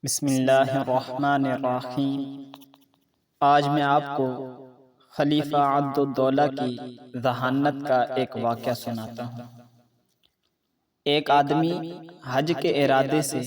بسم اللہ الرحمن الرحیم۔ آج میں آپ کو خلیفہ عبد الدولہ کی ذہانت کا ایک واقعہ سناتا ہوں۔ ایک آدمی حج کے ارادے سے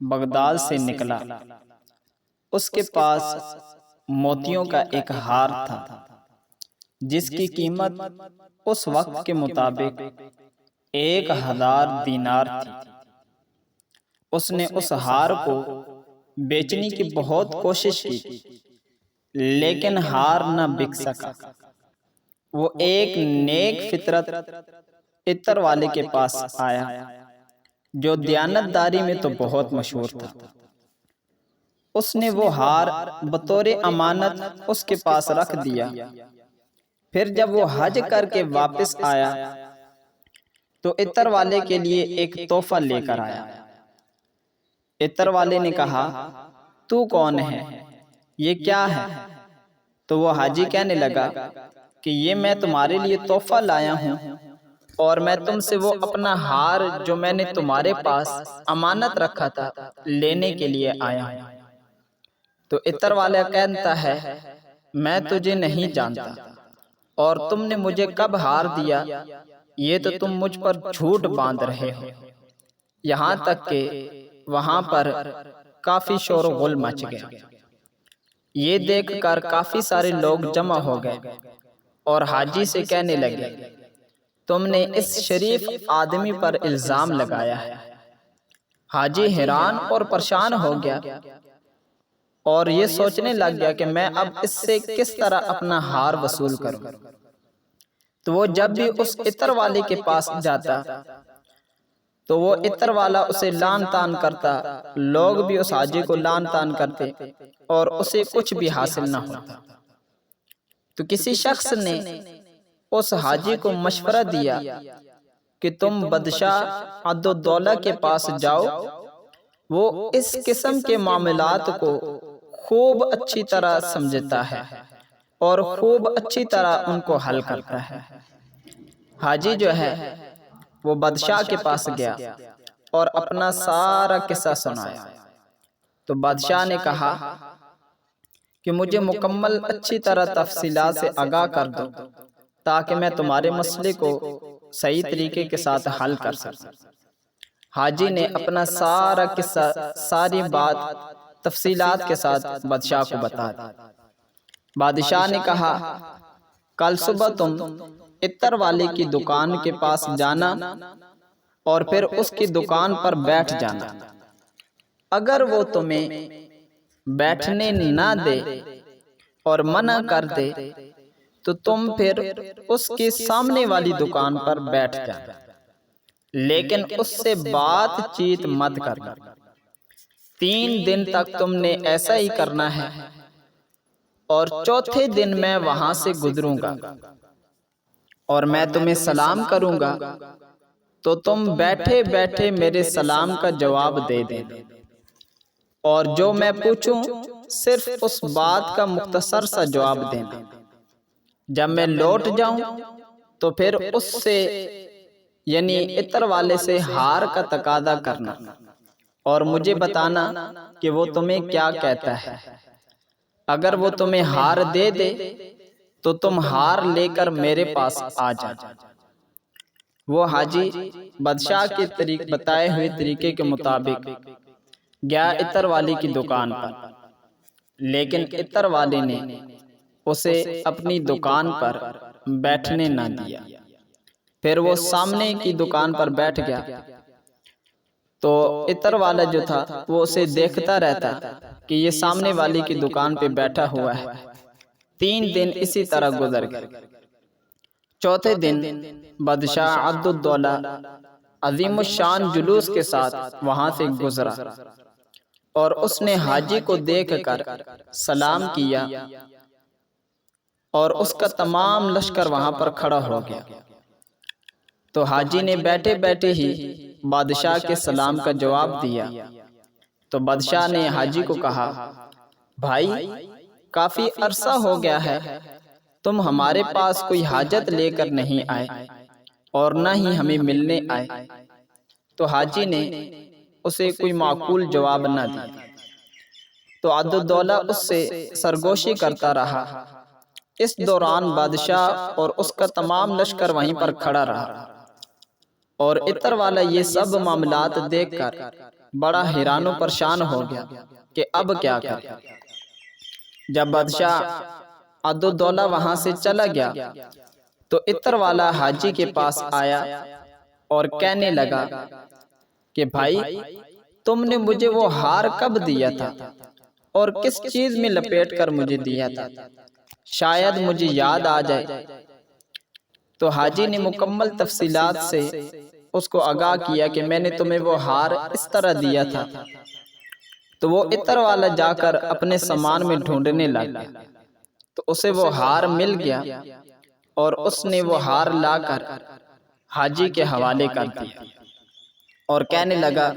بغداد سے نکلا۔ اس کے پاس موتیوں کا ایک ہار تھا جس کی قیمت اس وقت کے مطابق 1000 دینار تھی۔ اس نے اس ہار کو بیچنے کی بہت کوشش کی لیکن ہار نہ بک سکا۔ وہ ایک نیک فطرت عطر والے کے پاس آیا جو دیانتداری میں تو بہت مشہور تھا۔ اس نے وہ ہار بطور امانت اس کے پاس رکھ دیا۔ پھر جب وہ حج کر کے واپس آیا تو عطر والے کے لیے ایک تحفہ لے کر آیا۔ عطر والے نے کہا، تو کون ہے؟ یہ کیا ہے؟ تو وہ حاجی کہنے لگا کہ یہ میں تمہارے لیے تحفہ لایا ہوں اور میں تم سے وہ اپنا ہار جو میں نے تمہارے پاس امانت رکھا تھا لینے کے لیے آیا ہوں۔ تو عطر والا کہتا ہے، میں تجھے نہیں جانتا اور تم نے مجھے کب ہار دیا؟ یہ تو تم مجھ پر جھوٹ باندھ رہے ہو۔ یہاں تک کہ وہاں پر کافی شور و غل مچ گیا۔ یہ دیکھ کر کافی سارے لوگ جمع ہو گئے اور حاجی سے کہنے لگے، تم نے اس شریف آدمی پر الزام لگایا ہے۔ حاجی حیران اور پریشان ہو گیا اور یہ سوچنے لگ گیا کہ میں اب اس سے کس طرح اپنا ہار وصول کروں۔ تو وہ جب بھی اس عطر والے کے پاس جاتا تو وہ عطر والا اسے لعن طعن کرتا، لوگ بھی اس حاجی کو لعن طعن کرتے اور اسے کچھ بھی حاصل نہ ہوتا۔ تو کسی شخص نے اس حاجی کو مشورہ دیا کہ تم بادشاہ عبد الدولہ کے پاس جاؤ، وہ اس قسم کے معاملات کو خوب اچھی طرح سمجھتا ہے اور خوب اچھی طرح ان کو حل کرتا ہے۔ حاجی جو ہے وہ بادشاہ کے پاس گیا اور اپنا سارا قصہ سنایا۔ تو بادشاہ نے کہا کہ مجھے مکمل اچھی طرح تفصیلات سے آگاہ کر دو تاکہ میں تمہارے مسئلے کو صحیح طریقے کے ساتھ حل کر سکوں۔ حاجی نے اپنا سارا قصہ، ساری بات تفصیلات کے ساتھ بادشاہ کو بتا دی۔ بادشاہ نے کہا، کل صبح تم عطر والے کی دکان کے پاس جانا اور پھر اس کی دکان پر بیٹھ جانا۔ اگر وہ تمہیں بیٹھنے نہ دے اور منع کر دے تو تم پھر اس کے سامنے والی دکان پر بیٹھ جانا، لیکن اس سے بات چیت مت کرنا۔ 3 دن تک تم نے ایسا ہی کرنا ہے اور چوتھے دن میں وہاں سے گزروں گا اور میں تمہیں سلام کروں گا تو تم بیٹھے بیٹھے میرے سلام کا جواب دے دینا اور جو میں پوچھوں صرف اس بات کا مختصر سا جواب دینا۔ جب میں لوٹ جاؤں تو پھر اس سے یعنی عطر والے سے ہار کا تقاضا کرنا اور مجھے بتانا کہ وہ تمہیں کیا کہتا ہے۔ اگر وہ تمہیں ہار دے دے تو تم ہار لے کر میرے پاس آ جانا۔ وہ حاجی بادشاہ کے بتائے ہوئے طریقے کے مطابق گیا عطر والے کی دکان پر، لیکن عطر والے نے اسے اپنی دکان پر بیٹھنے نہ دیا۔ پھر وہ سامنے کی دکان پر بیٹھ گیا تو عطر والا جو تھا وہ اسے دیکھتا رہتا کہ یہ سامنے والی کی دکان پہ بیٹھا ہوا ہے۔ 3 دن اسی طرح گزر گئے۔ چوتھے دن بادشاہ عبد الدولہ عظیم الشان جلوس کے ساتھ وہاں سے گزرا اور اس نے حاجی کو دیکھ کر سلام کیا اور اس کا تمام لشکر وہاں پر کھڑا ہو گیا۔ تو حاجی نے بیٹھے بیٹھے ہی بادشاہ کے سلام کا جواب دیا۔ تو بادشاہ نے حاجی کو کہا، بھائی کافی عرصہ ہو گیا ہے، تم ہمارے پاس کوئی حاجت لے کر نہیں آئے اور نہ ہی ہمیں ملنے آئے۔ تو حاجی نے اسے کوئی معقول جواب نہ دیا۔ تو عدالدولہ اس سے سرگوشی کرتا رہا۔ اس دوران بادشاہ اور اس کا تمام لشکر وہیں پر کھڑا رہا، اور عطر والا یہ سب معاملات دیکھ کر بڑا حیران و پریشان ہو گیا کہ اب کیا کرے۔ جب بادشاہ عدالدولہ وہاں سے چلا گیا تو عطر والا حاجی کے پاس آیا اور کہنے لگا کہ بھائی، تم نے مجھے وہ ہار کب دیا تھا اور کس چیز میں لپیٹ کر مجھے دیا تھا؟ شاید مجھے یاد آ جائے۔ تو حاجی نے مکمل تفصیلات سے اس کو آگاہ کیا کہ میں نے تمہیں وہ ہار اس طرح دیا تھا۔ تو وہ عطر والا جا کر اپنے سامان میں ڈھونڈنے لگا، تو اسے وہ ہار مل گیا اور اس نے وہ ہار لا کر حاجی کے حوالے کر دیا اور کہنے لگا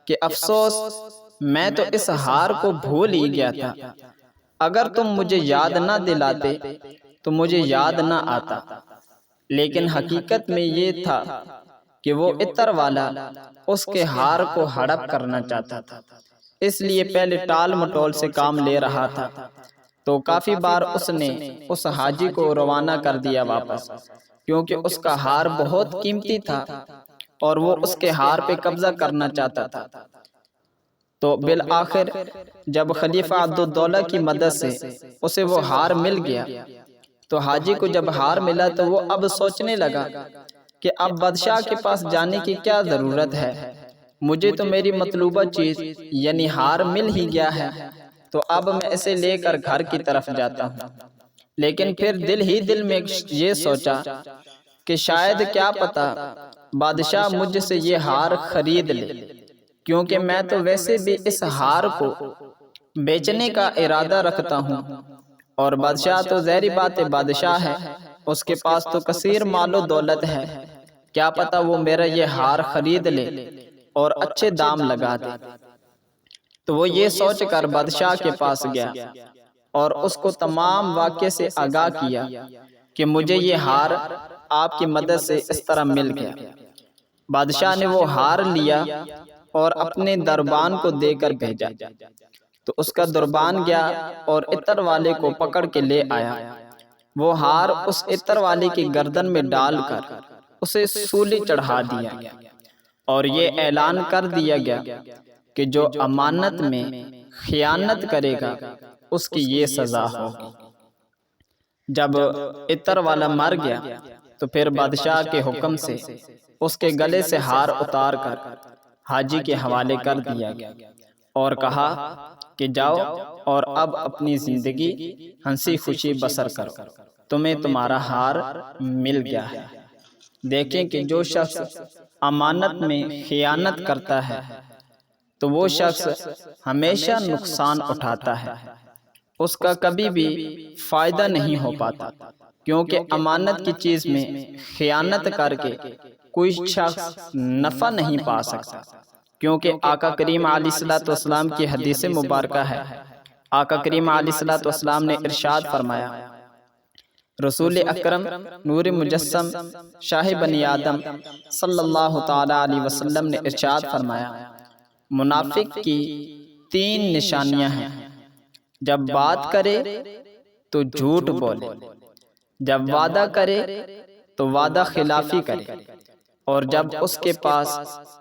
کہ افسوس، میں تو اس ہار کو بھول ہی گیا تھا۔ اگر تم مجھے یاد نہ دلاتے تو مجھے یاد نہ آتا۔ لیکن حقیقت میں یہ تھا کہ وہ عطر والا اس کے ہار کو ہڑپ کرنا چاہتا تھا، اس لیے پہلے ٹال مٹول سے کام لے رہا تھا۔ تو کافی بار اس نے اس حاجی کو روانہ کر دیا واپس، کیونکہ اس کا ہار بہت قیمتی تھا اور وہ اس کے ہار پہ قبضہ کرنا چاہتا تھا۔ تو بالآخر جب خلیفہ عبدالدولہ کی مدد سے اسے وہ ہار مل گیا، تو حاجی کو جب ہار ملا تو وہ اب سوچنے لگا کہ اب بادشاہ کے پاس جانے کی کیا ضرورت ہے، مجھے تو میری مطلوبہ چیز یعنی ہار مل ہی گیا ہے، تو اب میں اسے لے کر گھر کی طرف جاتا ہوں۔ لیکن پھر دل ہی دل میں یہ سوچا کہ شاید کیا پتا بادشاہ مجھ سے یہ ہار خرید لے، کیونکہ میں تو ویسے بھی اس ہار کو بیچنے کا ارادہ رکھتا ہوں، اور بادشاہ تو ظاہری بات ہے بادشاہ ہے، اس کے پاس تو کثیر مال و دولت ہے، کیا پتا وہ میرا یہ ہار خرید لے اور اچھے دام لگا دے۔ تو وہ یہ سوچ کر بادشاہ کے پاس گیا اور اس کو تمام واقعے سے آگاہ کیا کہ مجھے یہ ہار آپ کی مدد سے اس طرح مل گیا۔ بادشاہ نے وہ ہار لیا اور اپنے دربان کو دے کر بھیجا، تو اس کا دربان گیا اور عطر والے کو پکڑ کے لے آیا۔ وہ ہار اس عطر والے کی گردن میں ڈال کر اسے سولی چڑھا دیا گیا اور یہ اعلان کر دیا گیا کہ جو امانت میں خیانت کرے گا اس کی یہ سزا ہوگی۔ جب عطر والا مر گیا تو پھر بادشاہ کے حکم سے اس کے گلے سے ہار اتار کر حاجی کے حوالے کر دیا گیا اور کہا کہ جاؤ اور اب اپنی زندگی ہنسی خوشی بسر کرو، تمہیں تمہارا ہار مل گیا ہے۔ دیکھیں کہ جو شخص امانت میں خیانت کرتا ہے تو وہ شخص ہمیشہ نقصان اٹھاتا ہے، اس کا کبھی بھی فائدہ نہیں ہو پاتا، کیونکہ امانت کی چیز میں خیانت کر کے کوئی شخص نفع نہیں پا سکتا، کیونکہ آقا کریم علیہ السلام کی حدیث مبارکہ ہے۔ آقا کریم علیہ السلام نے ارشاد فرمایا، رسول اکرم نور مجسم شاہ بنی آدم صلی اللہ تعالی علیہ وسلم نے ارشاد فرمایا، منافق کی 3 نشانیاں ہیں، جب بات کرے تو جھوٹ بولے، جب وعدہ کرے تو وعدہ خلافی کرے، اور جب اس کے پاس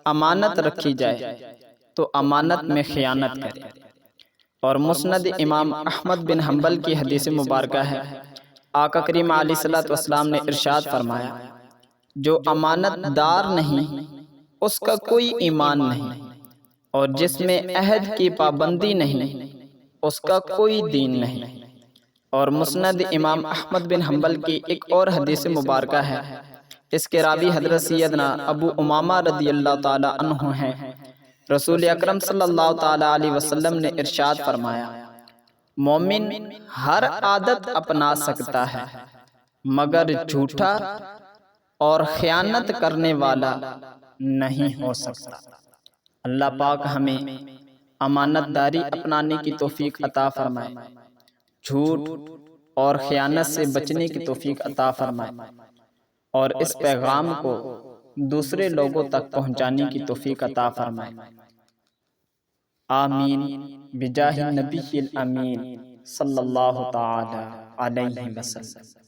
امانت رکھی جائے تو امانت میں خیانت کرے۔ اور مسند امام احمد بن حنبل کی حدیث مبارکہ ہے، آقا کریم علیہ السلام نے ارشاد فرمایا، جو امانت دار نہیں اس کا کوئی ایمان نہیں، اور جس میں عہد کی پابندی نہیں اس کا کوئی دین نہیں۔ اور مسند امام احمد بن حنبل کی ایک اور حدیث مبارکہ ہے، اس کے راوی حضرت سیدنا ابو امامہ رضی اللہ تعالی عنہ ہیں۔ رسول اکرم صلی اللہ تعالی علیہ وسلم نے ارشاد فرمایا، مومن ہر عادت اپنا سکتا ہے مگر جھوٹا اور خیانت کرنے والا نہیں ہو سکتا۔ اللہ پاک ہمیں امانت داری اپنانے کی توفیق عطا فرمائے، جھوٹ اور خیانت سے بچنے کی توفیق عطا فرمائے، اور اس پیغام کو دوسرے لوگوں تک پہنچانے کی توفیق عطا فرمائے۔ آمین بجاہ النبی الامین صلی اللہ تعالی علیہ وسلم۔